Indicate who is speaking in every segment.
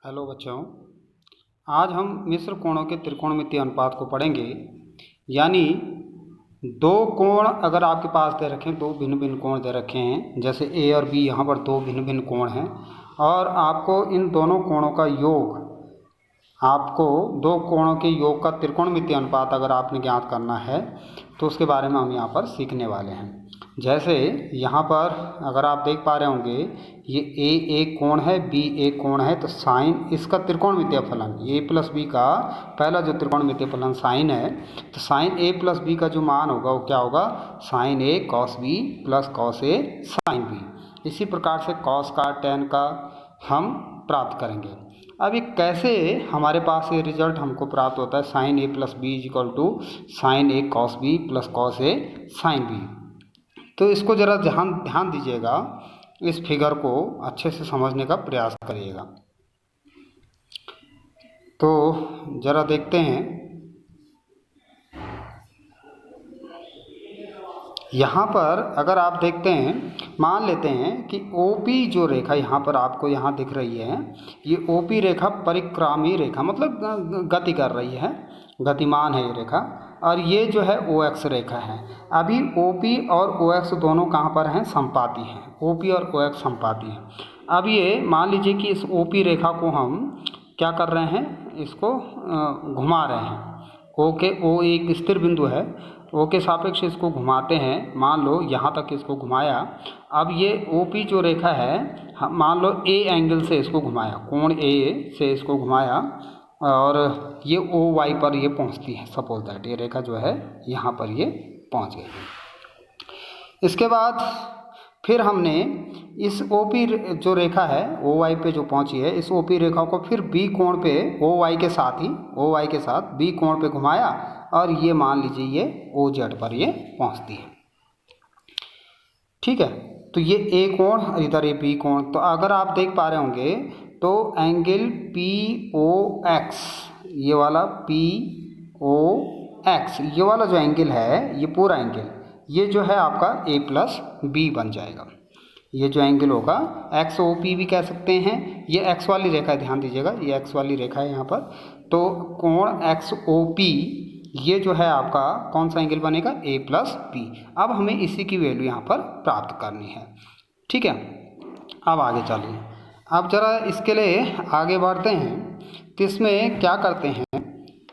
Speaker 1: Hello बच्चों, आज हम मिश्र कोणों के त्रिकोणमितीय अनुपात को पढ़ेंगे। यानी दो कोण अगर आपके पास दे रखे हैं, दो भिन्न भिन्न कोण दे रखे हैं, जैसे ए और बी, यहाँ पर दो भिन्न भिन्न कोण हैं और आपको इन दोनों कोणों का योग, आपको दो कोणों के योग का त्रिकोणमितीय अनुपात अगर आपने ज्ञात करना है तो उसके बारे में हम यहाँ पर सीखने वाले हैं। जैसे यहाँ पर अगर आप देख पा रहे होंगे, ये ए एक कोण है, बी एक कोण है, तो साइन इसका त्रिकोणमितीय फलन ए प्लस बी का पहला जो त्रिकोणमितीय फलन साइन है, तो साइन ए प्लस बी का जो मान होगा वो क्या होगा, sign A cos B plus cos A sine B. इसी प्रकार से कॉस का टेन का हम प्राप्त करेंगे। अब ये कैसे हमारे पास ये रिजल्ट हमको प्राप्त होता है, sine A plus B is equal to sine A cos B plus cos A sine B. तो इसको ज़रा ध्यान दीजिएगा, इस फिगर को अच्छे से समझने का प्रयास करिएगा। तो ज़रा देखते हैं, यहाँ पर अगर आप देखते हैं, मान लेते हैं कि OP जो रेखा यहाँ पर आपको यहाँ दिख रही है, ये OP रेखा परिक्रामी रेखा मतलब गति कर रही है, गतिमान है ये रेखा, और ये जो है OX रेखा है। अभी OP और OX दोनों कहाँ पर हैं, समपाती हैं। OP और OX समपाती हैं। अब ये मान लीजिए कि इस OP रेखा को हम क्या कर रहे हैं, इसको घुमा रहे हैं। O एक स्थिर बिंदु है, O के सापेक्ष इसको घुमाते हैं। मान लो यहाँ तक इसको घुमाया। अब ये OP जो रेखा है, मान लो A एंगल से इसको घुमाया, कोण A से इसको घुमाया और ये OY पर ये पहुँचती है। सपोज दैट ये रेखा जो है यहाँ पर ये पहुँच गई है। इसके बाद फिर हमने इस OP जो रेखा है OY पे जो पहुँची है, इस OP रेखा को फिर B कोण पे OY के साथ B कोण पे घुमाया और ये मान लीजिए ये OZ पर ये पहुँचती है। ठीक है, तो ये A कोण और इधर ये B कोण। तो अगर आप देख पा रहे होंगे तो एंगल POX, ये वाला POX, ये वाला जो एंगल है, ये पूरा एंगल ये जो है आपका A प्लस B बन जाएगा। ये जो एंगल होगा XOP भी कह सकते हैं। ये X वाली रेखा है, ध्यान दीजिएगा, ये X वाली रेखा है यहाँ पर। तो कोण XOP ये जो है आपका कौन सा एंगल बनेगा, A प्लस B। अब हमें इसी की वैल्यू यहाँ पर प्राप्त करनी है। ठीक है, अब आगे चलिए। अब ज़रा इसके लिए आगे बढ़ते हैं। तो इसमें क्या करते हैं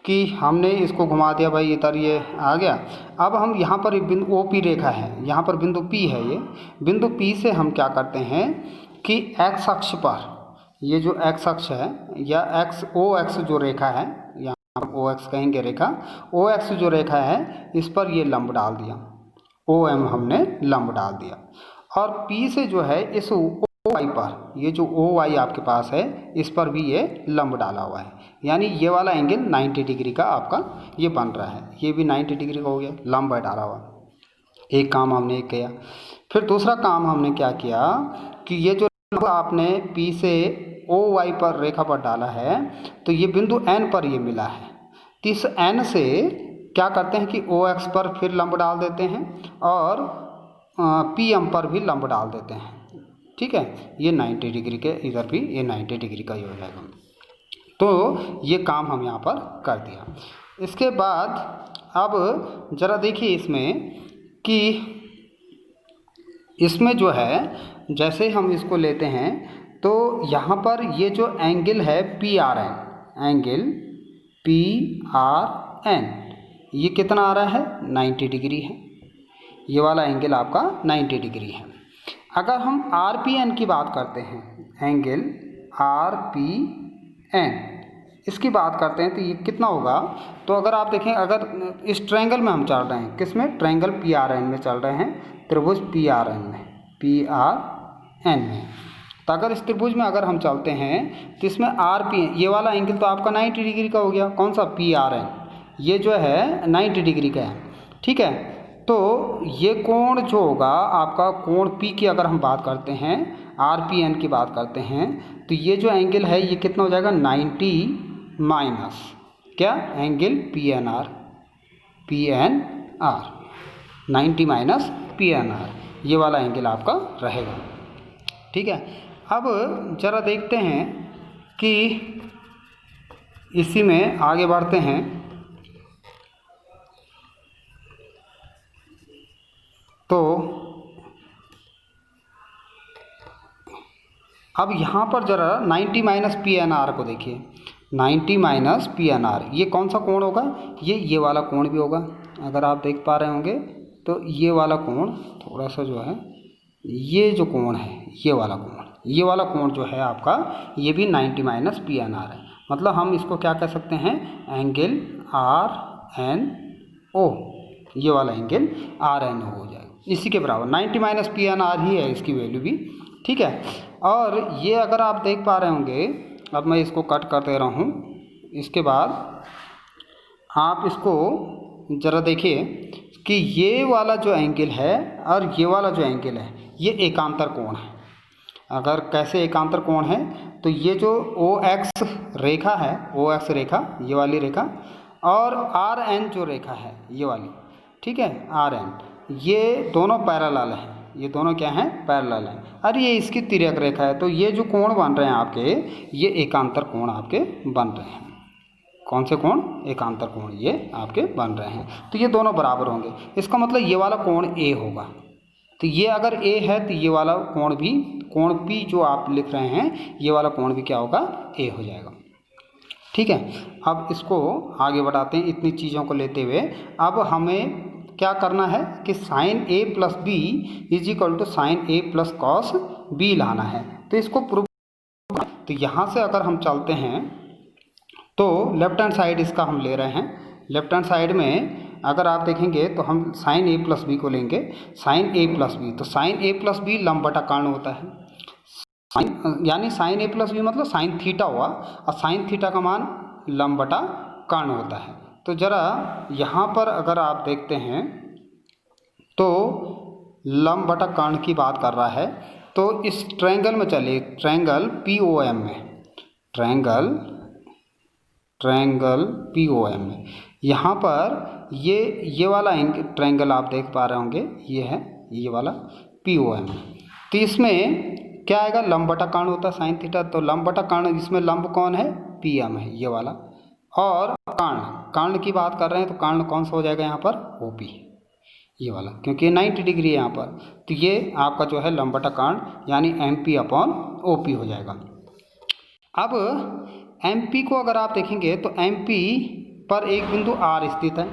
Speaker 1: कि हमने इसको घुमा दिया भाई, इधर ये आ गया। अब हम यहाँ पर बिंदु OP रेखा है, यहाँ पर बिंदु P है, ये बिंदु P से हम क्या करते हैं कि X अक्ष पर, ये जो X अक्ष है या OX जो रेखा है, यहाँ पर OX कहेंगे रेखा, OX जो रेखा है इस पर ये लंब डाल दिया, OM हमने लंब डाल दिया। और P से जो है इस OY पर, ये जो OY आपके पास है इस पर भी ये लंब डाला हुआ है। यानी ये वाला एंगल 90 डिग्री का आपका ये बन रहा है, ये भी 90 डिग्री का हो गया, लंब डाला हुआ। एक काम हमने किया। फिर दूसरा काम हमने क्या किया कि ये जो लंब आपने P से OY पर रेखा पर डाला है, तो ये बिंदु N पर ये मिला है। तो इस N से क्या करते हैं कि OX पर फिर लंब डाल देते हैं और PM पर भी लंब डाल देते हैं। ठीक है, ये 90 डिग्री के, इधर भी ये 90 डिग्री का ही हो जाएगा। तो ये काम हम यहाँ पर कर दिया। इसके बाद अब ज़रा देखिए इसमें कि इसमें जो है, जैसे हम इसको लेते हैं तो यहाँ पर ये जो एंगल है PRN, एंगल PRN ये कितना आ रहा है, 90 डिग्री है। ये वाला एंगल आपका 90 डिग्री है। अगर हम RPN की बात करते हैं, एंगल RPN इसकी बात करते हैं, तो ये कितना होगा। तो अगर आप देखें, अगर इस ट्रायंगल में हम चल रहे हैं, किस में, ट्रायंगल PRN में चल रहे हैं, त्रिभुज PRN में। तो अगर इस त्रिभुज में अगर हम चलते हैं तो इसमें RPN ये वाला एंगल तो आपका 90 डिग्री का हो गया। कौन सा, PRN, ये जो है 90 डिग्री का है। ठीक है, तो ये कोण जो होगा आपका, कोण P की अगर हम बात करते हैं, RPN की बात करते हैं, तो ये जो एंगल है ये कितना हो जाएगा, 90 माइनस क्या, एंगल PNR, 90 माइनस PNR, ये वाला एंगल आपका रहेगा। ठीक है, अब ज़रा देखते हैं कि इसी में आगे बढ़ते हैं। तो अब यहाँ पर जरा 90 माइनस पी एन आर को देखिए। 90 माइनस पी एन आर ये कौन सा कोण होगा? ये वाला कोण भी होगा। अगर आप देख पा रहे होंगे तो ये वाला कोण थोड़ा सा जो है, ये जो कोण है ये वाला कोण जो है आपका, ये भी 90 माइनस पी एन आर है। मतलब हम इसको क्या कह सकते हैं? एंगल आर एन ओ, ये वाला एंगल आर एन ओ हो जाएगा, इसी के बराबर 90 माइनस पी एन आर ही है इसकी वैल्यू भी। ठीक है। और ये अगर आप देख पा रहे होंगे, अब मैं इसको कट कर दे रहा हूँ। इसके बाद आप इसको ज़रा देखिए कि ये वाला जो एंगल है और ये वाला जो एंगल है ये एकांतर कोण है। अगर कैसे एकांतर कोण है? तो ये जो ओ एक्स रेखा है, ओ एक्स रेखा ये वाली रेखा, और आर एन जो रेखा है ये वाली, ठीक है, आर एन, ये दोनों पैरेलल हैं। ये दोनों क्या हैं? पैरेलल हैं। और ये इसकी तिर्यक रेखा है। तो ये जो कोण बन रहे हैं आपके, ये एकांतर कोण आपके बन रहे हैं। कौन से कोण? एकांतर कोण ये आपके बन रहे हैं। तो ये दोनों बराबर होंगे। इसका मतलब ये वाला कोण ए होगा। तो ये अगर ए है तो ये वाला कोण भी, कोण पी जो आप लिख रहे हैं, ये वाला कोण भी क्या होगा? ए हो जाएगा। ठीक है। अब इसको आगे बढ़ाते हैं। इतनी चीज़ों को लेते हुए अब हमें क्या करना है कि sine A plus B is equal to sine A plus cos B लाना है। तो इसको प्रूव, तो यहाँ से अगर हम चलते हैं तो लेफ्ट हैंड साइड इसका हम ले रहे हैं। लेफ्ट हैंड साइड में अगर आप देखेंगे तो हम साइन ए प्लस बी को लेंगे। साइन ए प्लस बी, तो साइन ए प्लस बी लंब बटा कर्ण होता है। यानी साइन ए प्लस बी मतलब साइन थीटा हुआ, और साइन थीटा का मान लंब बटा कर्ण होता है। तो ज़रा यहाँ पर अगर आप देखते हैं तो लंब बटा कर्ण की बात कर रहा है। तो इस ट्रायंगल में चलिए, ट्रायंगल पी ओ एम में, ट्रायंगल पी ओ एम में, यहाँ पर ये वाला ट्रायंगल आप देख पा रहे होंगे, ये है ये वाला पी ओ एम। तो इसमें क्या आएगा? लंब बटा कर्ण होता है साइन थीटा। तो लंब बटा कर्ण, इसमें लंब कौन है? पी एम है ये वाला। और कर्ण की बात कर रहे हैं तो कर्ण कौन सा हो जाएगा यहाँ पर? ओ पी, ये वाला, क्योंकि 90 डिग्री है यहाँ पर। तो ये आपका जो है लंब बटा कर्ण यानी M P upon O P हो जाएगा। अब एम पी को अगर आप देखेंगे तो एम पी पर एक बिंदु आर स्थित है।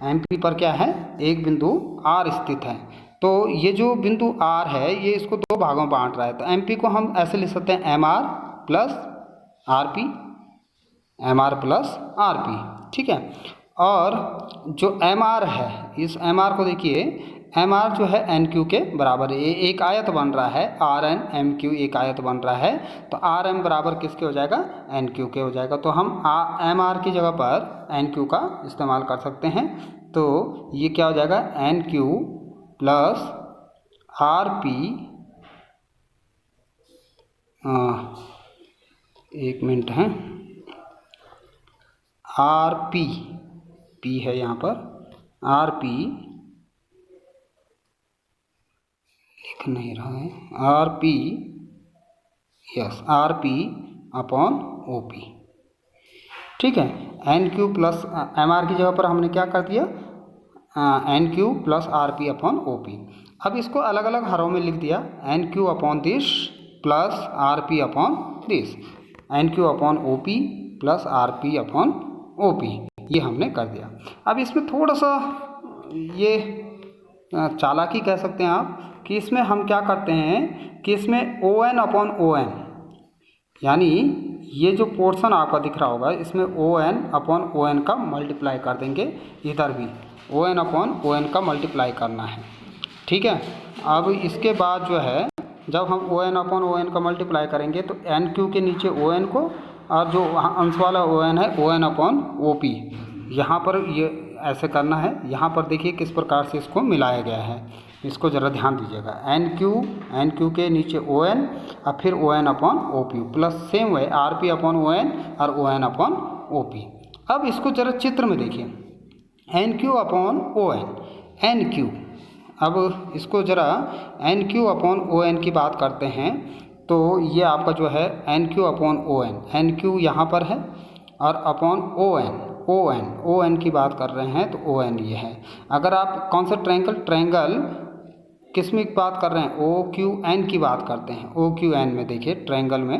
Speaker 1: एम पी पर क्या है? एक बिंदु आर स्थित है। तो ये जो बिंदु आर है ये इसको दो भागों में बांट रहा है। तो एम पी को हम ऐसे लिख सकते हैं M R plus R P, M R plus R P. ठीक है। और जो एम आर है, इस एम आर को देखिए, एम आर जो है एन क्यू के बराबर है। ये एक आयत बन रहा है, आर एन एम क्यू एक आयत बन रहा है। तो आर एम बराबर किसके हो जाएगा? एन क्यू के हो जाएगा। तो हम एम आर की जगह पर एन क्यू का इस्तेमाल कर सकते हैं। तो ये क्या हो जाएगा? N Q plus R P, एक मिनट है, आर पी, पी है यहाँ पर, आर पी लिख नहीं रहा है, R P, yes, R P upon O P. ठीक है। N Q plus M R की जगह पर हमने क्या कर दिया? N Q plus R P upon O P. अब इसको अलग अलग हरों में लिख दिया, N Q upon this plus R P upon this, N Q upon O P plus R P upon O P, ये हमने कर दिया। अब इसमें थोड़ा सा ये चालाकी कह सकते हैं आप, कि इसमें हम क्या करते हैं कि इसमें O N upon O N, यानी ये जो पोर्शन आपका दिख रहा होगा इसमें O N upon O N का मल्टीप्लाई कर देंगे। इधर भी O N upon O N का मल्टीप्लाई करना है। ठीक है। अब इसके बाद जो है जब हम O N upon O N का मल्टीप्लाई करेंगे तो एन क्यू के नीचे ओ एन को, और जो अंश वाला ओ एन है O N upon O P, यहाँ पर ये ऐसे करना है। यहाँ पर देखिए किस प्रकार से इसको मिलाया गया है, इसको ज़रा ध्यान दीजिएगा। एन क्यू के नीचे ओ एन और फिर O N upon O P plus same way R P upon O N और O N upon O P. अब इसको ज़रा चित्र में देखिए, N Q upon O N, N Q. अब इसको ज़रा N Q upon O N की बात करते हैं तो ये आपका जो है N Q upon O N, N Q यहाँ पर है और अपॉन ओ एन की बात कर रहे हैं तो ओ एन ये है। अगर आप कौन सा ट्रायंगल किस में बात कर रहे हैं, ओ क्यू एन की बात करते हैं। ओ क्यू एन में देखिए ट्रायंगल में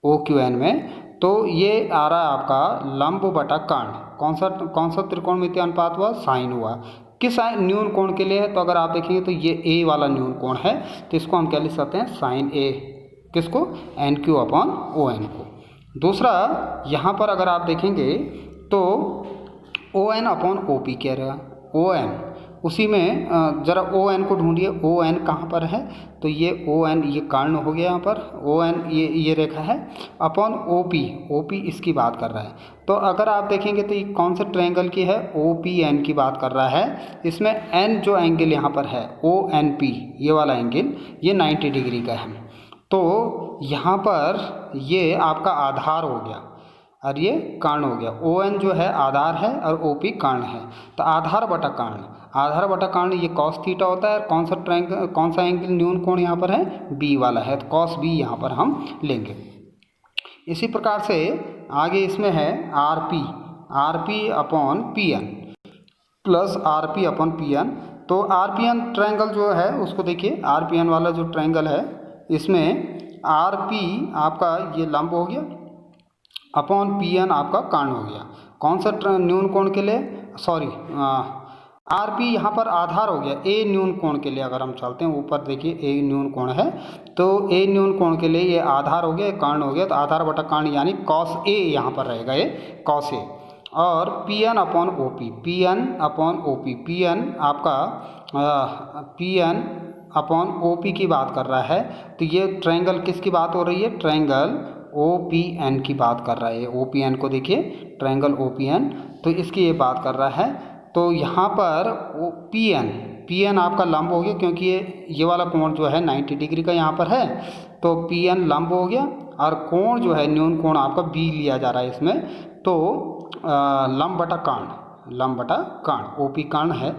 Speaker 1: ओ क्यू एन में तो ये आ रहा है आपका लंब बटा कर्ण। कौन सा त्रिकोणमितीय अनुपात हुआ, साइन हुआ। किस न्यून कोण के लिए है, तो अगर आप देखेंगे तो ये ए वाला न्यून कोण है, तो इसको हम क्या लिख सकते हैं, साइन ए। किसको, N Q upon O N को। दूसरा यहाँ पर अगर आप देखेंगे तो O N upon O P कह रहा है, ओ एन उसी में ज़रा ओ एन को ढूंढिए। ओ एन कहाँ पर है, तो ये ओ एन ये कर्ण हो गया यहाँ पर, ओ एन ये रेखा है, अपॉन ओ पी इसकी बात कर रहा है। तो अगर आप देखेंगे तो ये कौन सा ट्रायंगल की है, ओ पी एन की बात कर रहा है। इसमें एन जो एंगल यहाँ पर है ओ एन पी ये वाला एंगल ये 90 डिग्री का है। तो यहाँ पर ये आपका आधार हो गया और ये कर्ण हो गया। ओ एन जो है आधार है और ओ पी कर्ण है। तो आधार बटा कर्ण ये कॉस थीटा होता है। कौन सा एंगल न्यून कोण यहाँ पर है, बी वाला है, तो कॉस बी यहाँ पर हम लेंगे। इसी प्रकार से आगे इसमें है R P upon P N plus R P upon P N. तो आर पी एन ट्रायंगल जो है उसको देखिए, आर पी एन वाला जो ट्रायंगल है इसमें आर पी आपका ये लंब हो गया अपॉन पी एन आपका कर्ण हो गया। कौन सा न्यून कोण के लिए, सॉरी आर पी यहाँ पर आधार हो गया ए न्यून कोण के लिए। अगर हम चलते हैं ऊपर देखिए ए न्यून कोण है, तो ए न्यून कोण के लिए ये आधार हो गया, ये कर्ण हो गया, तो आधार बटा कर्ण यानी कॉस ए यहाँ पर रहेगा, ये कॉस ए। और P N upon O P, P N upon O P, P N आपका P N upon O P की बात कर रहा है। तो ये ट्रायंगल किसकी बात हो रही है, ट्रायंगल ओ पी एन की बात कर रहा है। ओ पी एन को देखिए, ट्रायंगल ओ पी एन, तो इसकी ये बात कर रहा है। तो यहाँ पर पी एन आपका लंब हो गया, क्योंकि ये वाला कोण जो है 90 डिग्री का यहाँ पर है, तो पी एन लंब हो गया। और कोण जो है न्यून कोण आपका बी लिया जा रहा है इसमें, तो लंब बटा कर्ण, ओ पी कर्ण है,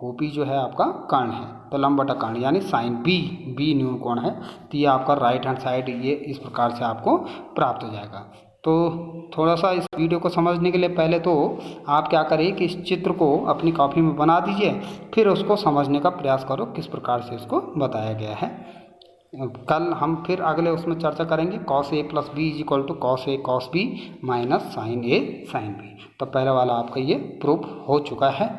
Speaker 1: ओ पी जो है आपका कर्ण है, तो लंब बटा कर्ण यानी साइन बी न्यून कोण है। तो ये आपका राइट हैंड साइड ये इस प्रकार से आपको प्राप्त हो जाएगा। तो थोड़ा सा इस वीडियो को समझने के लिए पहले तो आप क्या करिए कि इस चित्र को अपनी कॉपी में बना दीजिए, फिर उसको समझने का प्रयास करो किस प्रकार से इसको बताया गया है। कल हम फिर अगले उसमें चर्चा करेंगे cos A plus B is equal to cos A cos B minus sine A sine B. तो पहला वाला आपका ये प्रूफ हो चुका है।